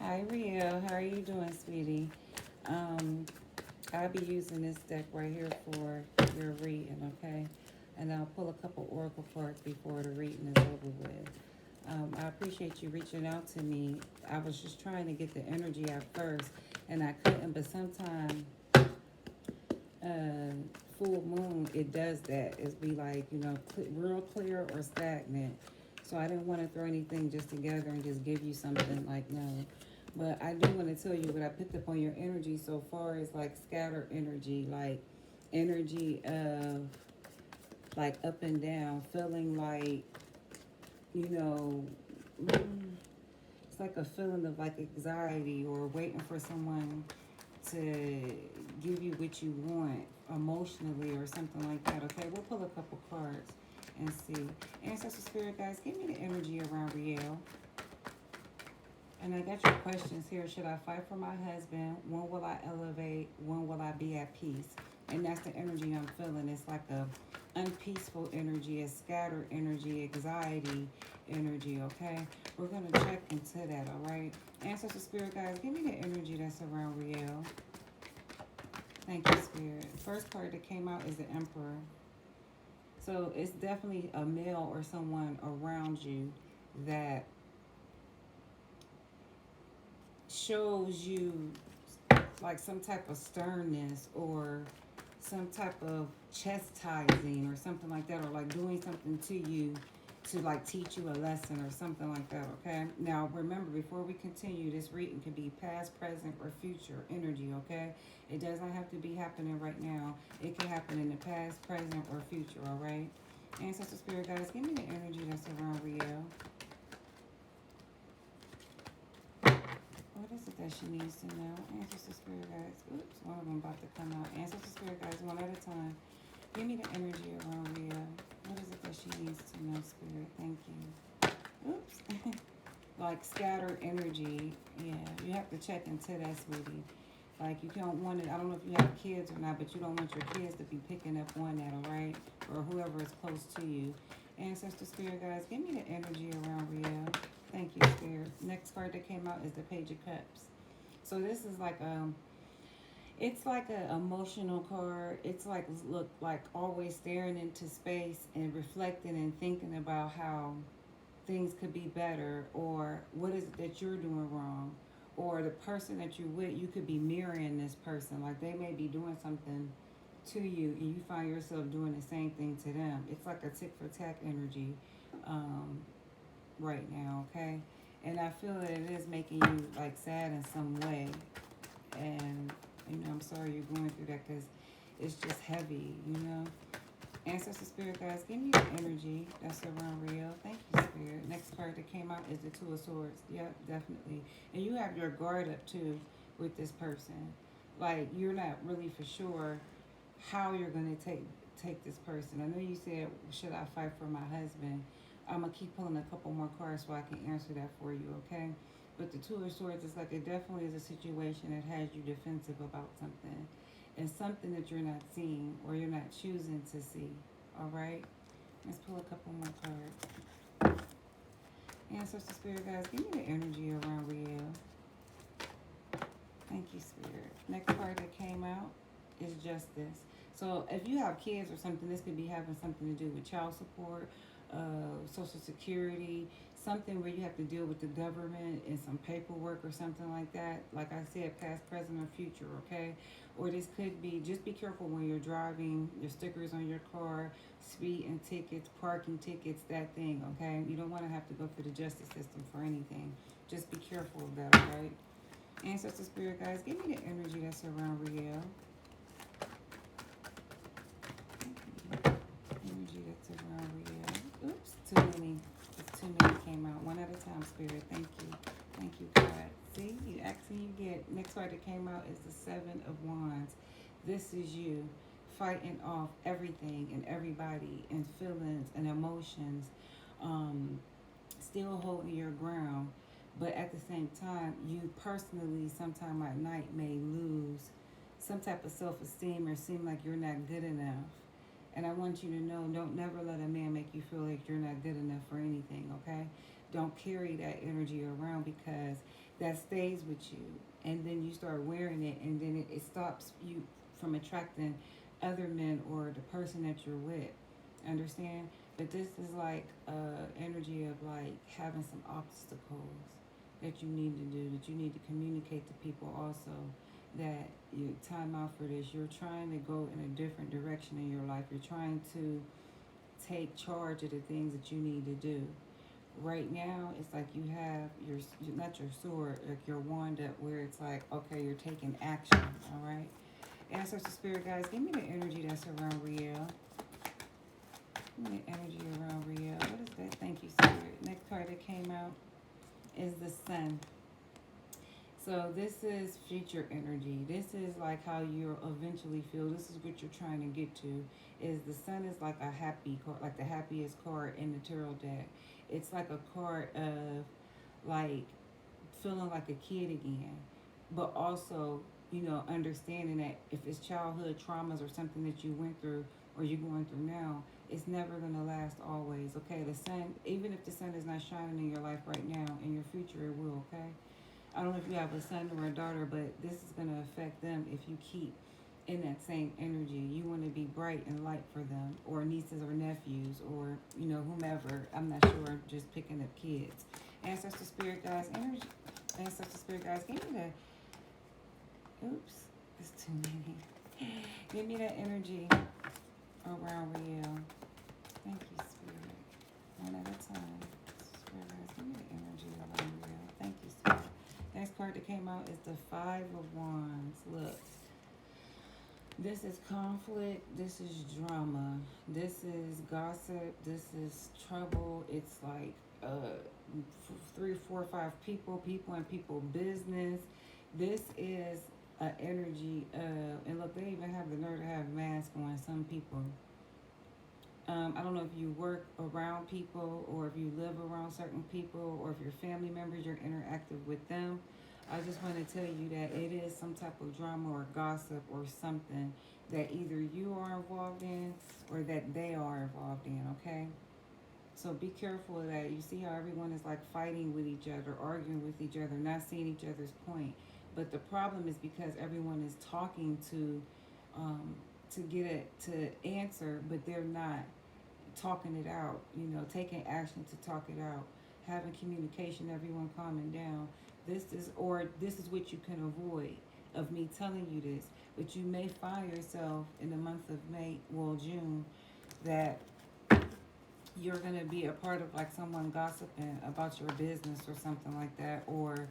Hi, Rio. How are you doing, sweetie? Um, I'll be using this deck right here for your reading, okay? And I'll pull a couple oracle cards before the reading is over with. I appreciate you reaching out to me. I was just trying to get the energy out first, and I couldn't. But sometimes, uh, full moon, it does that. It's be like real clear or stagnant. So I didn't want to throw anything just together and just give you something like no. But I do want to tell you what I picked up on your energy so far is like scattered energy, like energy of like up and down, feeling like, you know, it's like a feeling of like anxiety or waiting for someone to give you what you want emotionally or something like that. Okay, we'll pull a couple cards and see. Ancestor Spirit guys, give me the energy around Riel. And I got your questions here. Should I fight for my husband? When will I elevate? When will I be at peace? And that's the energy I'm feeling. It's like a unpeaceful energy, a scattered energy, anxiety energy, okay? We're going to check into that, all right? Ancestor Spirit guys, give me the energy that's around Riel. Thank you, Spirit. First card that came out is the Emperor. So it's definitely a male or someone around you that shows you like some type of sternness or some type of chastising or something like that, or like doing something to you to like teach you a lesson or something like that, okay? Now remember, before we continue, this reading could be past, present, or future energy, okay? It doesn't have to be happening right now. It can happen in the past, present, or future, all right? Ancestor Spirit guys, give me the energy that's around Riel. What is it that she needs to know? Ancestor Spirit guys. Oops, one of them about to come out. Ancestor Spirit guys, one at a time. Give me the energy around Rhea. What is it that she needs to know, Spirit? Thank you. Oops. Like scattered energy. Yeah, you have to check into that, sweetie. Like you don't want it. I don't know if you have kids or not, but you don't want your kids to be picking up on that, all right? Or whoever is close to you. Ancestor Spirit guys, give me the energy around Rhea. Thank you, Spirit. Next card that came out is the Page of Cups. So this is like it's like an emotional card. It's like look like always staring into space and reflecting and thinking about how things could be better, or what is it that you're doing wrong, or the person that you're with, you could be mirroring this person. Like they may be doing something to you and you find yourself doing the same thing to them. It's like a tick for tack energy um, right now, okay? And I feel that it is making you like sad in some way. And I'm sorry you're going through that because it's just heavy. Ancestor Spirit guys, give me the energy that's around Rio. Thank you, Spirit. Next card that came out is the Two of Swords. Yep, definitely. And you have your guard up too with this person. Like you're not really for sure how you're gonna take this person. I know you said, should I fight for my husband? I'm gonna keep pulling a couple more cards so I can answer that for you, okay? But the Two of Swords is like it definitely is a situation that has you defensive about something. And something that you're not seeing or you're not choosing to see. All right? Let's pull a couple more cards. Ancestor Spirit guys, give me the energy around Riel. Thank you, Spirit. Next card that came out is Justice. So if you have kids or something, this could be having something to do with child support, Social Security, something where you have to deal with the government and some paperwork or something like that. Like I said, past, present, or future, okay? Or this could be, just be careful when you're driving, your stickers on your car, speeding tickets, parking tickets, that thing, okay? You don't want to have to go through the justice system for anything. Just be careful of that, all right? Ancestor Spirit guys, give me the energy that's around Riel. Energy that's around Riel. Oops, too many. It's too many came out. One at a time, Spirit. Thank you. Thank you, God. See, you actually get. Next card that came out is the Seven of Wands. This is you fighting off everything and everybody and feelings and emotions. Still holding your ground. But at the same time, you personally sometime at night may lose some type of self-esteem or seem like you're not good enough. And I want you to know, don't never let a man make you feel like you're not good enough for anything, okay? Don't carry that energy around because that stays with you, and then you start wearing it, and then it stops you from attracting other men or the person that you're with. Understand? But this is like energy of like having some obstacles that you need to do, that you need to communicate to people also, that you time out for this. You're trying to go in a different direction in your life. You're trying to take charge of the things that you need to do. Right now, it's like you have your, not your sword, like your wand up, where it's like, okay, you're taking action, all right? Ancestor Spirit guys, give me the energy that's around Riel. Give me the energy around Riel. What is that? Thank you, Spirit. Next card that came out is the Sun. So this is future energy. This is like how you'll eventually feel. This is what you're trying to get to. Is the Sun is like a happy card, like the happiest card in the tarot deck. It's like a card of like feeling like a kid again, but also, you know, understanding that if it's childhood traumas or something that you went through or you're going through now, it's never going to last always, okay? The sun, even if the sun is not shining in your life right now, in your future it will, okay? I don't know if you have a son or a daughter, but this is going to affect them if you keep in that same energy. You want to be bright and light for them, or nieces or nephews, or, you know, whomever. I'm not sure, I'm just picking up kids. Ancestor Spirit guys, energy. Ancestor Spirit guys, give me the, oops, it's too many. Give me that energy around Riel. Thank you, Spirit. One at a time. Spirit guys, give me the energy around Riel. Thank you, Spirit. Next card that came out is the Five of Wands. Look, this is conflict, this is drama, this is gossip, this is trouble. It's like 3, 4, 5 people and people business. This is an energy of, and look, they even have the nerve to have masks on, some people. I don't know if you work around people or if you live around certain people or if your family members, you're interactive with them. I just want to tell you that it is some type of drama or gossip or something that either you are involved in or that they are involved in, okay? So be careful of that. You see how everyone is like fighting with each other, arguing with each other, not seeing each other's point. But the problem is because everyone is talking to get it to answer, but they're not talking it out, you know, taking action to talk it out, having communication, everyone calming down. This is what you can avoid of me telling you this, but you may find yourself in the month of May, well, June, that you're going to be a part of like someone gossiping about your business or something like that, or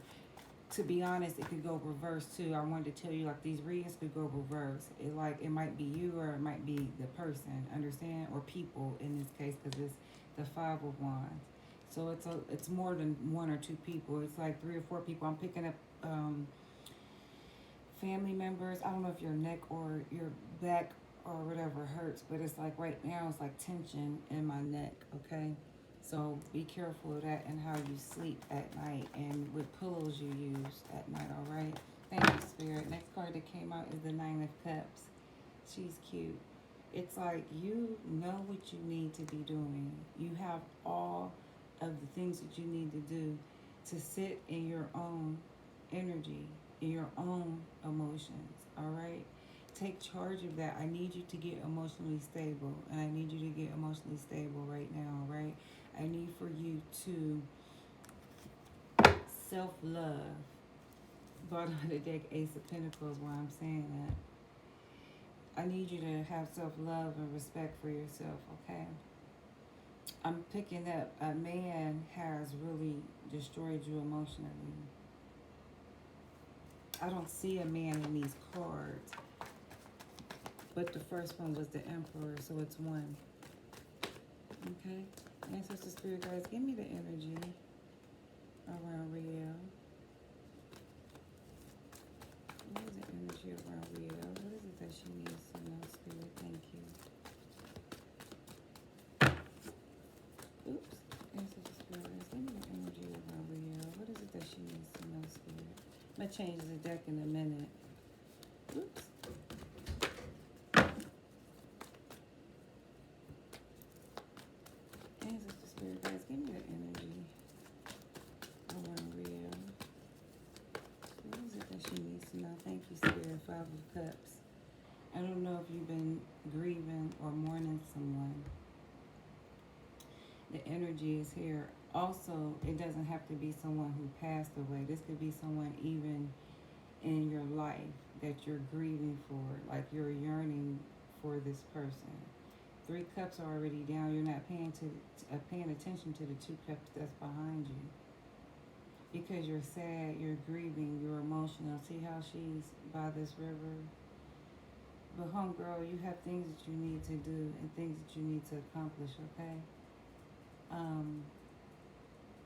to be honest, it could go reverse too. I wanted to tell you, like, these readings could go reverse. It might be you or it might be the person, understand? Or people in this case, because it's the Five of Wands. So it's more than 1 or 2 people. It's like 3 or 4 people. I'm picking up family members. I don't know if your neck or your back or whatever hurts, but it's like right now it's like tension in my neck, okay? So be careful of that and how you sleep at night and what pillows you use at night, all right? Thank you, Spirit. Next card that came out is the Nine of Cups. She's cute. It's like you know what you need to be doing. You have all of the things that you need to do to sit in your own energy, in your own emotions, all right? Take charge of that. I need you to get emotionally stable, and I need you to get emotionally stable right now, right? I need for you to self-love. Bottom of the deck, Ace of Pentacles, why I'm saying that. I need you to have self-love and respect for yourself, okay? I'm picking up a man has really destroyed you emotionally. I don't see a man in these cards, but the first one was the Emperor, so it's 1. Okay? Ancestor Spirit guys, give me the energy around Riel. What is the energy around Riel? What is it that she needs to know, Spirit? Thank you. Oops. Ancestor Spirit guys, give me the energy around Riel. What is it that she needs to know, Spirit? I'm going to change the deck in a minute. Oops. Ancestor Spirit guys, give me the energy around Riel. Five of Cups. I don't know if you've been grieving or mourning someone. The energy is here. Also, it doesn't have to be someone who passed away. This could be someone even in your life that you're grieving for, like you're yearning for this person. Three cups are already down. You're not paying attention to the two cups that's behind you because you're sad, you're grieving, you're emotional. See how she's by this river? But homegirl, you have things that you need to do and things that you need to accomplish, okay?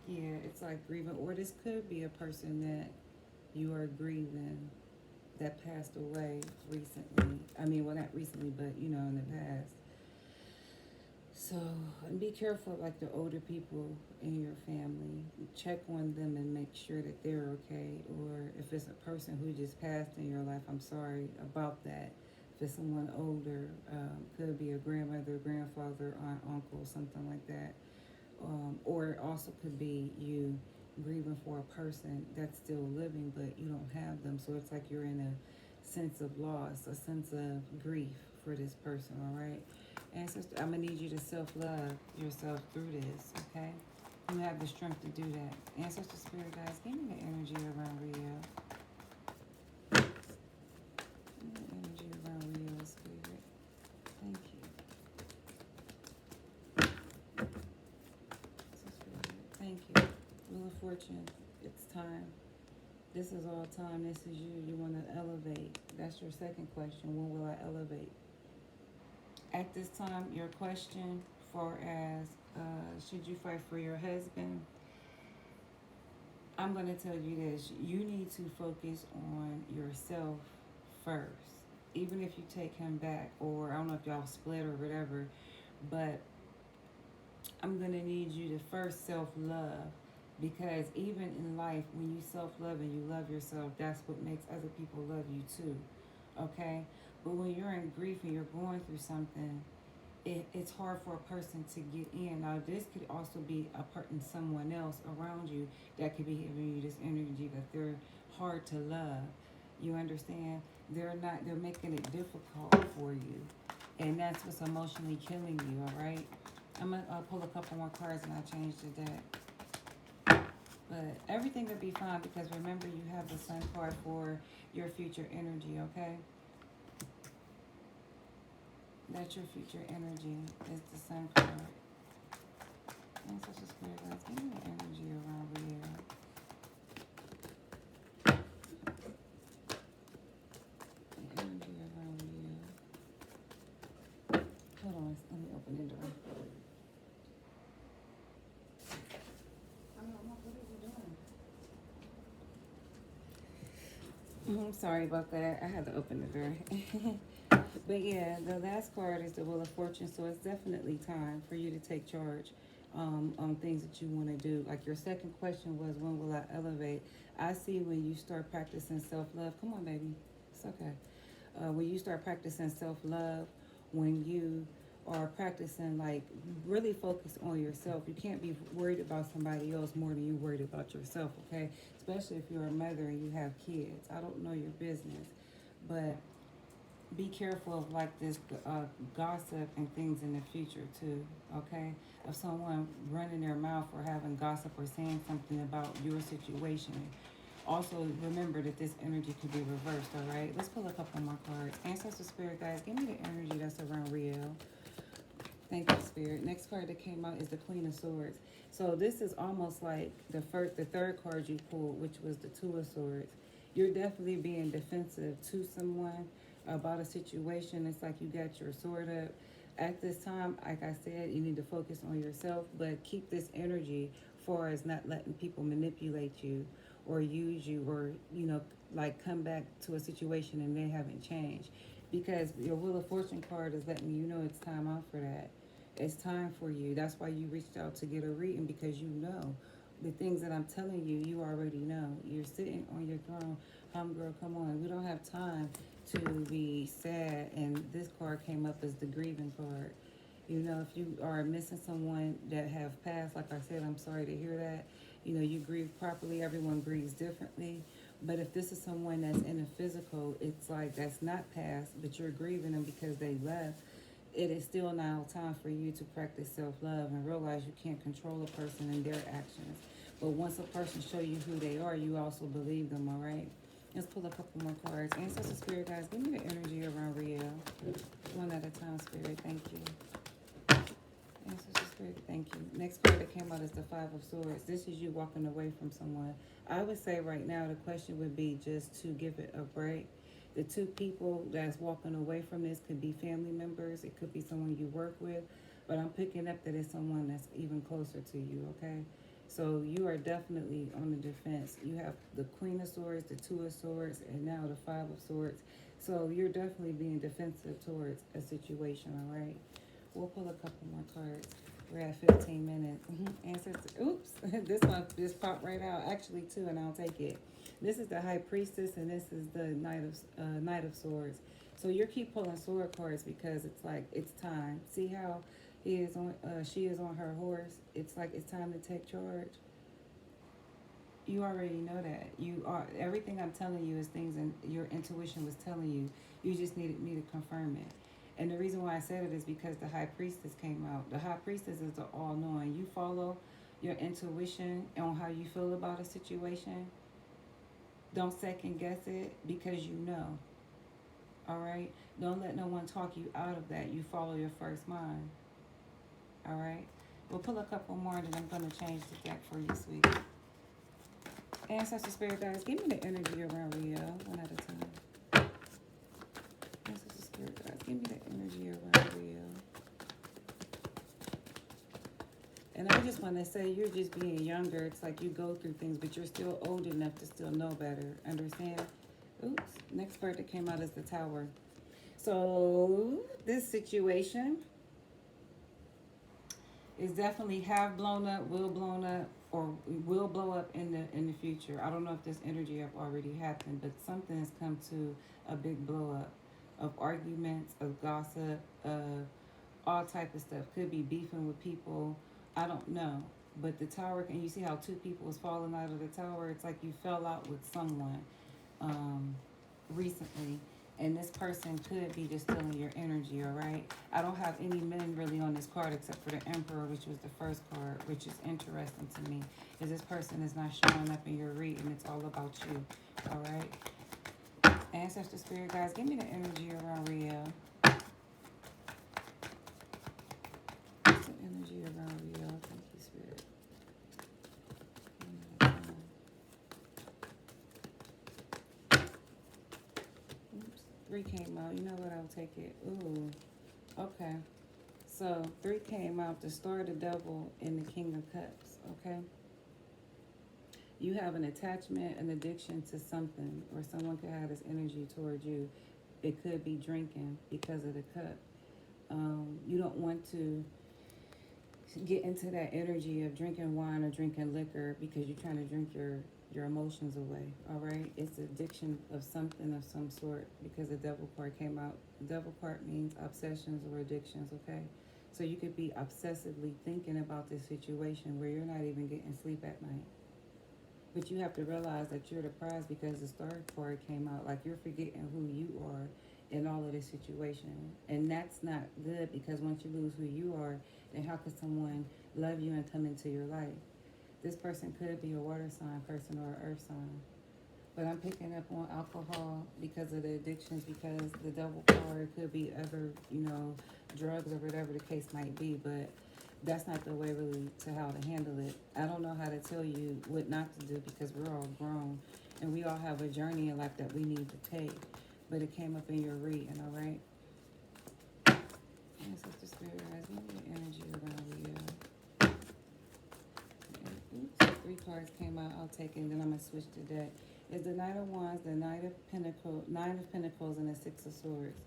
Yeah, it's like grieving. Or this could be a person that you are grieving that passed away recently. I mean, well, not recently, but, you know, in the past. So, and be careful, like the older people in your family. Check on them and make sure that they're okay. Or if it's a person who just passed in your life, I'm sorry about that. If it's someone older, could be a grandmother, grandfather, aunt, uncle, something like that. Or it also could be you grieving for a person that's still living, but you don't have them. So it's like you're in a sense of loss, a sense of grief for this person, all right? Ancestor, I'm going to need you to self-love yourself through this, okay? You have the strength to do that. Ancestor Spirit Guides, give me the energy around Rio. Give me the energy around Rio, Spirit. Thank you. Thank you. Wheel of Fortune, it's time. This is all time. This is you. You want to elevate. That's your second question. When will I elevate? At this time, your question for as should you fight for your husband? I'm going to tell you this. You need to focus on yourself first. Even if you take him back, or I don't know if y'all split or whatever, but I'm going to need you to first self-love, because even in life, when you self-love and you love yourself, that's what makes other people love you too, okay? But when you're in grief and you're going through something, it's hard for a person to get in. Now, this could also be someone else around you that could be giving you this energy that they're hard to love. You understand? They're making it difficult for you. And that's what's emotionally killing you, all right? I'm going to pull a couple more cards and I'll change the deck. But everything will be fine, because remember, you have the Sun card for your future energy, okay? That's your future energy, is the Sun card. Ancestor Spirit Guides, give me the energy around Rio. The energy around Rio. Hold on, let me open the door. I'm sorry about that. I had to open the door. But yeah, the last card is the Wheel of Fortune, so it's definitely time for you to take charge on things that you want to do. Like your second question was, when will I elevate? I see when you start practicing self-love. Come on, baby. It's okay. When you start practicing self-love, when you are practicing, like, really focus on yourself. You can't be worried about somebody else more than you're worried about yourself, okay? Especially if you're a mother and you have kids. I don't know your business, but be careful of like this gossip and things in the future too, okay? Of someone running their mouth or having gossip or saying something about your situation. Also, remember that this energy could be reversed, all right? Let's pull a couple more cards. Ancestor Spirit Guides, give me the energy that's around Rio. Thank you, Spirit. Next card that came out is the Queen of Swords. So this is almost like the third card you pulled, which was the Two of Swords. You're definitely being defensive to someone about a situation. It's like you got your sword up. At this time, like I said, you need to focus on yourself, but keep this energy far as not letting people manipulate you or use you, or, you know, like come back to a situation and they haven't changed. Because your Wheel of Fortune card is letting you know it's time out for that. It's time for you. That's why you reached out to get a reading, because you know the things that I'm telling you, you already know. You're sitting on your throne. Girl, come on. We don't have time to be sad. And this card came up as the grieving card. You know, if you are missing someone that have passed, like I said, I'm sorry to hear that. You know, you grieve properly. Everyone grieves differently. But if this is someone that's in a physical, it's like that's not past, but you're grieving them because they left. It is still now time for you to practice self-love and realize you can't control a person and their actions. But once a person show you who they are, you also believe them, all right? Let's pull a couple more cards. Ancestor Spirit guys, give me the energy around Riel. One at a time, Spirit. Thank you. Ancestor Spirit, thank you. Next card that came out is the Five of Swords. This is you walking away from someone. I would say right now the question would be just to give it a break. The two people that's walking away from this could be family members. It could be someone you work with. But I'm picking up that it's someone that's even closer to you, okay? So you are definitely on the defense. You have the Queen of Swords, the Two of Swords, and now the Five of Swords. So you're definitely being defensive towards a situation, all right? We'll pull a couple more cards. We're at 15 minutes. Answer to, oops, this one just popped right out. Actually, two, and I'll take it. This is the High Priestess, and this is the Knight of Swords. So you keep pulling sword cards because it's like it's time. See how he is on? She is on her horse. It's like it's time to take charge. You already know that. You are everything I'm telling you is things, and your intuition was telling you. You just needed me to confirm it. And the reason why I said it is because the High Priestess came out. The High Priestess is the all-knowing. You follow your intuition on how you feel about a situation. Don't second guess it because you know. All right? Don't let no one talk you out of that. You follow your first mind. All right? We'll pull a couple more and then I'm going to change the deck for you, sweetie. Ancestor Spirit guys, give me the energy around Rio one at a time. Ancestor Spirit guys, give me the energy around Rio. And I just want to say, you're just being younger. It's like you go through things, but you're still old enough to still know better. Understand? Oops. Next card that came out is the Tower. So this situation is definitely have blown up, will blown up, or will blow up in the future. I don't know if this energy have already happened, but something has come to a big blow up of arguments, of gossip, of all type of stuff. Could be beefing with people. I don't know. But the Tower, and you see how two people was falling out of the Tower? It's like you fell out with someone recently. And this person could be just stealing your energy, all right? I don't have any men really on this card except for the Emperor, which was the first card, which is interesting to me. Is this person is not showing up in your reading. It's all about you, all right? Ancestor Spirit guys, give me the energy around Rio. What's the energy around Rio? Thank you, Spirit. Oops, 3 came out. You know what? I'll take it. Ooh, okay. So 3 came out, the Star of the Devil and the King of Cups, okay? You have an attachment, an addiction to something, or someone could have this energy towards you. It could be drinking because of the cup. You don't want to get into that energy of drinking wine or drinking liquor because you're trying to drink your emotions away, all right? It's addiction of something of some sort because the Devil card came out. The Devil card means obsessions or addictions, okay? So you could be obsessively thinking about this situation where you're not even getting sleep at night. But you have to realize that you're the prize because the Star card came out. Like you're forgetting who you are in all of this situation. And that's not good because once you lose who you are, then how could someone love you and come into your life? This person could be a water sign person or an earth sign. But I'm picking up on alcohol because of the addictions, because the Devil card could be other, drugs or whatever the case might be. But that's not the way really to how to handle it. I don't know how to tell you what not to do because we're all grown and we all have a journey in life that we need to take. But it came up in your reading, all right? Ancestor Spirit guys, give me the energy around you. Oops, 3 cards came out. I'll take it, and then I'm gonna switch the deck. It's the Knight of Wands, the Nine of Pentacles, and the 6 of Swords.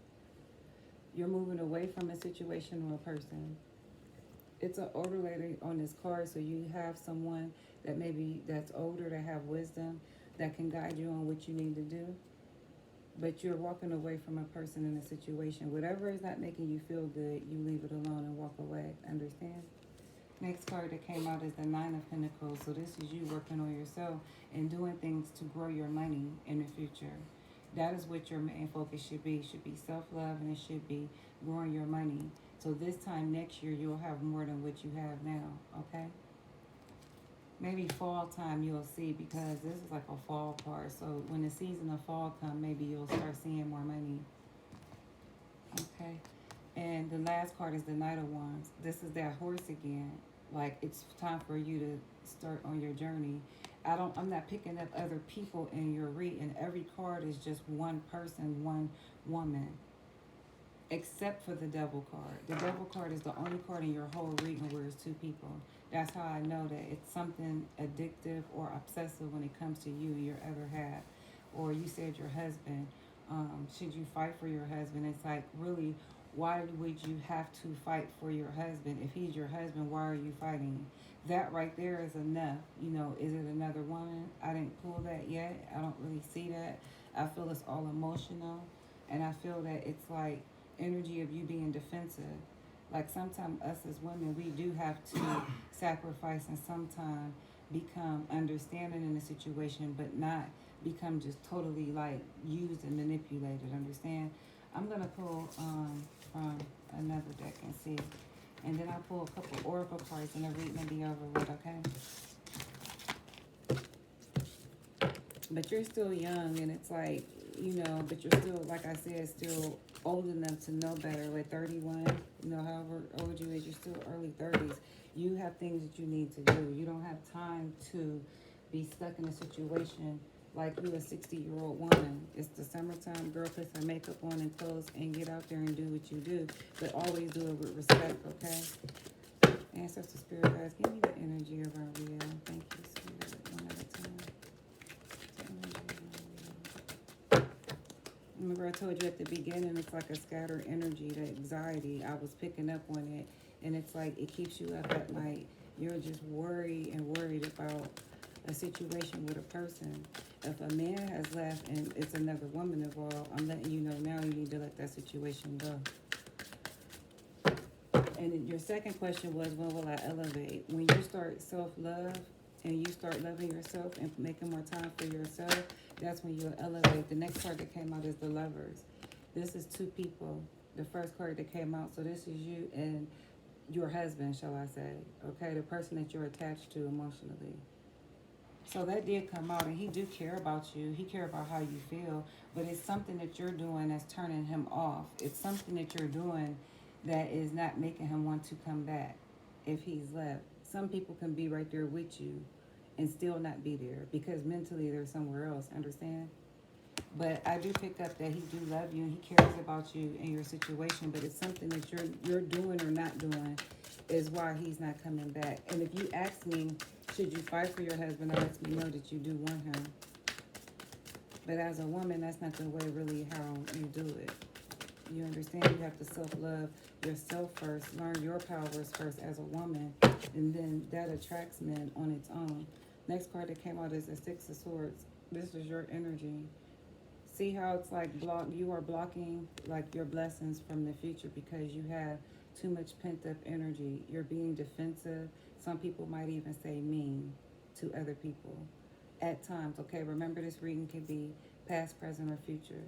You're moving away from a situation or a person. It's an older lady on this card, so you have someone that that's older, that have wisdom, that can guide you on what you need to do. But you're walking away from a person in a situation. Whatever is not making you feel good, you leave it alone and walk away. Understand? Next card that came out is the Nine of Pentacles. So this is you working on yourself and doing things to grow your money in the future. That is what your main focus should be. It should be self-love, and it should be growing your money. So this time next year, you'll have more than what you have now, okay? Maybe fall time you'll see, because this is like a fall card. So when the season of fall comes, maybe you'll start seeing more money. Okay. And the last card is the Knight of Wands. This is that horse again. Like, it's time for you to start on your journey. I'm not picking up other people in your reading. Every card is just one person, one woman. Except for the Devil card. The Devil card is the only card in your whole reading where it's two people. That's how I know that it's something addictive or obsessive when it comes to you and your other half. Or you said your husband. Should you fight for your husband? It's like, really, why would you have to fight for your husband? If he's your husband, why are you fighting? That right there is enough. You know, is it another woman? I didn't pull that yet. I don't really see that. I feel it's all emotional. And I feel that it's like energy of you being defensive. Like, sometimes us as women, we do have to sacrifice and sometimes become understanding in the situation, but not become just totally like used and manipulated. Understand? I'm gonna pull from another deck and see, and then I'll pull a couple oracle cards and the reading will be over with. Okay? But you're still young, and it's like, you know, but you're still, like I said, still old enough to know better. Like 31, you know, however old you is, you're still early 30s. You have things that you need to do. You don't have time to be stuck in a situation like you a 60-year-old woman. It's the summertime. Girl, put some makeup on and clothes and get out there and do what you do. But always do it with respect, okay? Ancestor Spirit guys, give me the energy of our Rio. Thank you, Spirit. One at a time. The energy of our Rio. Remember I told you at the beginning, it's like a scattered energy, the anxiety. I was picking up on it. And it's like it keeps you up at night. You're just worried about a situation with a person. If a man has left and it's another woman involved, I'm letting you know now you need to let that situation go. And then your second question was, when will I elevate? When you start self-love and you start loving yourself and making more time for yourself, that's when you'll elevate. The next card that came out is the Lovers. This is two people. The first card that came out, so this is you and your husband, shall I say, okay? The person that you're attached to emotionally. So that did come out, and he do care about you. He care about how you feel, but it's something that you're doing that's turning him off. It's something that you're doing that is not making him want to come back if he's left. Some people can be right there with you and still not be there because mentally they're somewhere else, understand? But I do pick up that he do love you and he cares about you and your situation, but it's something that you're doing or not doing is why he's not coming back. And if you ask me, should you fight for your husband, that lets me know that you do want him. But as a woman, that's not the way really how you do it. You understand? You have to self-love yourself first, learn your powers first as a woman, and then that attracts men on its own. Next card that came out is the Six of Swords. This is your energy. See how it's like you are blocking like your blessings from the future because you have too much pent-up energy. You're being defensive. Some people might even say mean to other people at times. Okay, remember this reading can be past, present, or future.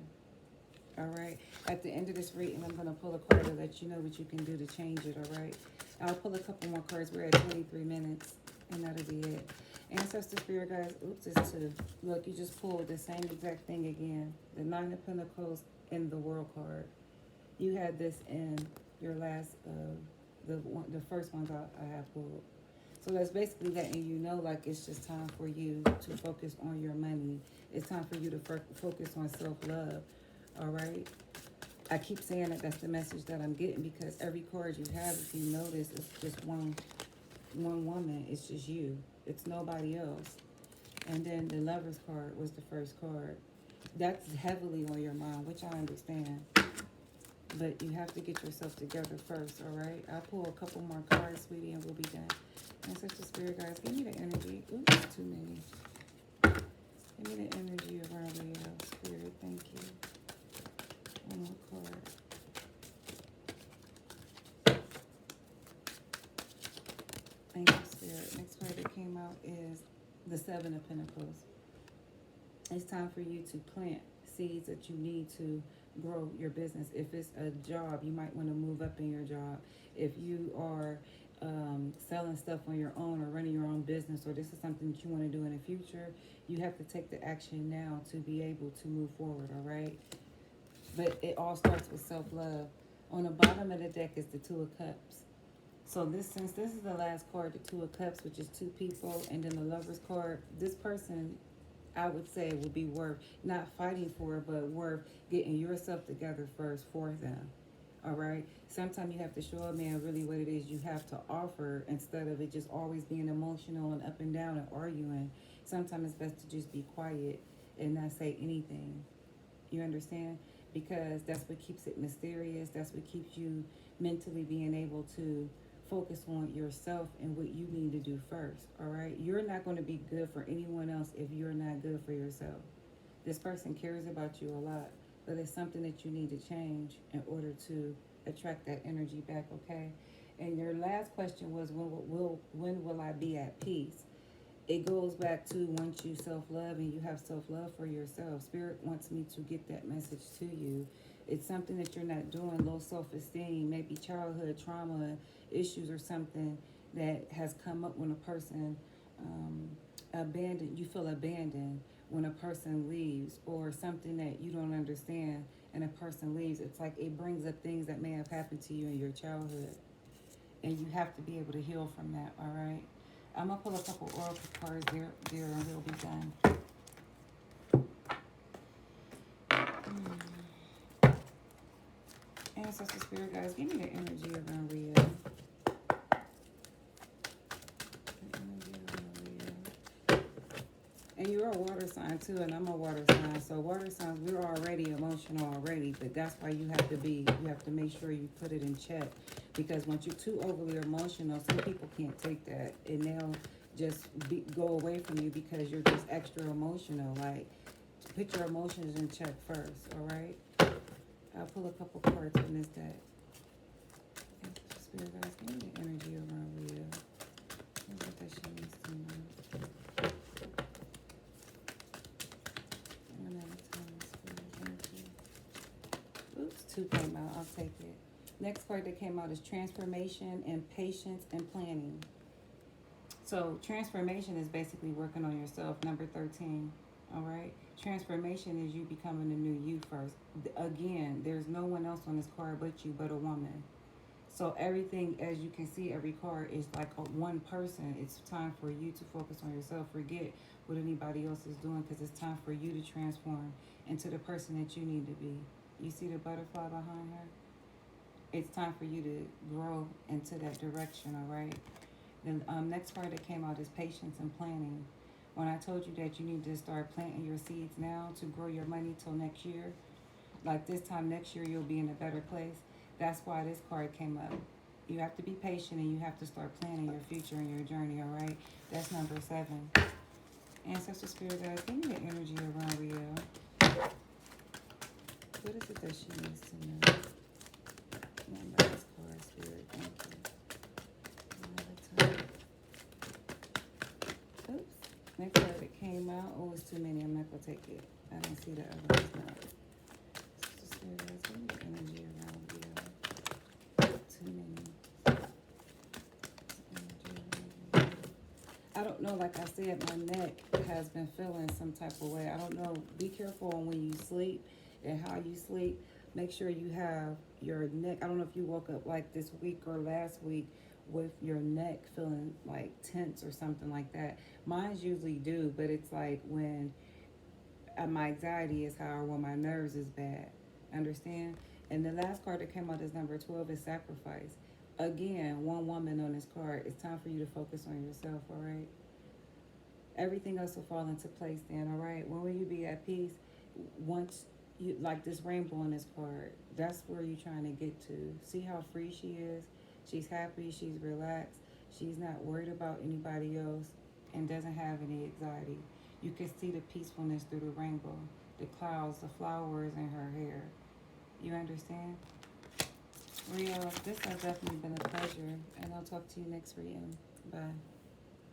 All right. At the end of this reading, I'm going to pull a card to let you know what you can do to change it. All right. I'll pull a couple more cards. We're at 23 minutes, and that'll be it. Ancestor Spirit guys, oops, it's two. Look, you just pulled the same exact thing again. The Nine of Pentacles in the World card. You had this in your last, the first ones I have pulled. So that's basically letting you know, like, it's just time for you to focus on your money. It's time for you to focus on self-love, all right? I keep saying that that's the message that I'm getting because every card you have, if you notice, it's just one woman. It's just you. It's nobody else. And then the Lover's card was the first card. That's heavily on your mind, which I understand. But you have to get yourself together first, all right? I'll pull a couple more cards, sweetie, and we'll be done. Ancestor Spirit guys, give me the energy. Ooh, too many. Give me the energy of our Leo Spirit. Thank you. One more card. the Seven of Pentacles. It's time for you to plant seeds that you need to grow your business. If it's a job, you might want to move up in your job. If you are selling stuff on your own or running your own business, or this is something that you want to do in the future, you have to take the action now to be able to move forward, all right? But it all starts with self-love. On the bottom of the deck is the Two of Cups. So since this is the last card, the Two of Cups, which is two people, and then the Lover's card, this person, I would say, would be worth not fighting for, but worth getting yourself together first for them. All right. Sometimes you have to show a man really what it is you have to offer, instead of it just always being emotional and up and down and arguing. Sometimes it's best to just be quiet and not say anything. You understand? Because that's what keeps it mysterious. That's what keeps you mentally being able to focus on yourself and what you need to do first. All right. You're not going to be good for anyone else if you're not good for yourself. This person cares about you a lot, but it's something that you need to change in order to attract that energy back, okay? And your last question was, when will I be at peace? It goes back to once you self-love and you have self-love for yourself. Spirit wants me to get that message to you. It's something that you're not doing, low self-esteem, maybe childhood trauma issues or something that has come up when a person you feel abandoned when a person leaves, or something that you don't understand and a person leaves. It's like it brings up things that may have happened to you in your childhood, and you have to be able to heal from that, all right? I'm going to pull a couple oracle cards there, and we'll be done. Ancestor Spirit guys, give me the energy around Rio. And you're a water sign too, and I'm a water sign. So water signs, we're already emotional already, but that's why you have to make sure you put it in check. Because once you're too overly emotional, some people can't take that, and they'll just go away from you because you're just extra emotional. Like, put your emotions in check first, all right? I'll pull a couple cards from this deck. Spirit guys, give me the energy around Rio. What that she needs to know. Oops, two came out. I'll take it. Next card that came out is transformation and patience and planning. So transformation is basically working on yourself. Number 13. All right. Transformation is you becoming a new you first. Again, there's no one else on this card but you, but a woman. So everything, as you can see, every card is like one person. It's time for you to focus on yourself. Forget what anybody else is doing, because it's time for you to transform into the person that you need to be. You see the butterfly behind her? It's time for you to grow into that direction, all right? The next card that came out is patience and planning. When I told you that you need to start planting your seeds now to grow your money till next year, like this time next year you'll be in a better place. That's why this card came up. You have to be patient and you have to start planning your future and your journey, all right? That's number 7. Ancestor Spirit guys, give me the energy around Rio. What is it that she needs to know? Remember this card, Spirit. Thank you. Another time. Oops. Next card that came out. Oh, it's too many. I'm not going to take it. I don't see the other ones now. Ancestor Spirit guys, give me the energy around Rio. Too many. I don't know, like I said, my neck has been feeling some type of way. I don't know. Be careful on when you sleep and how you sleep. Make sure you have your neck. I don't know if you woke up like this week or last week with your neck feeling like tense or something like that. Mine usually do, but it's like when my anxiety is high or when my nerves is bad. Understand? And the last card that came out is number 12 is sacrifice. Again, one woman on this card. It's time for you to focus on yourself, all right? Everything else will fall into place then, all right? When will you be at peace? Once you, like this rainbow on this card, that's where you're trying to get to. See how free she is? She's happy, she's relaxed, she's not worried about anybody else, and doesn't have any anxiety. You can see the peacefulness through the rainbow, the clouds, the flowers in her hair. You understand? Rio, this has definitely been a pleasure, and I'll talk to you next reading. Bye.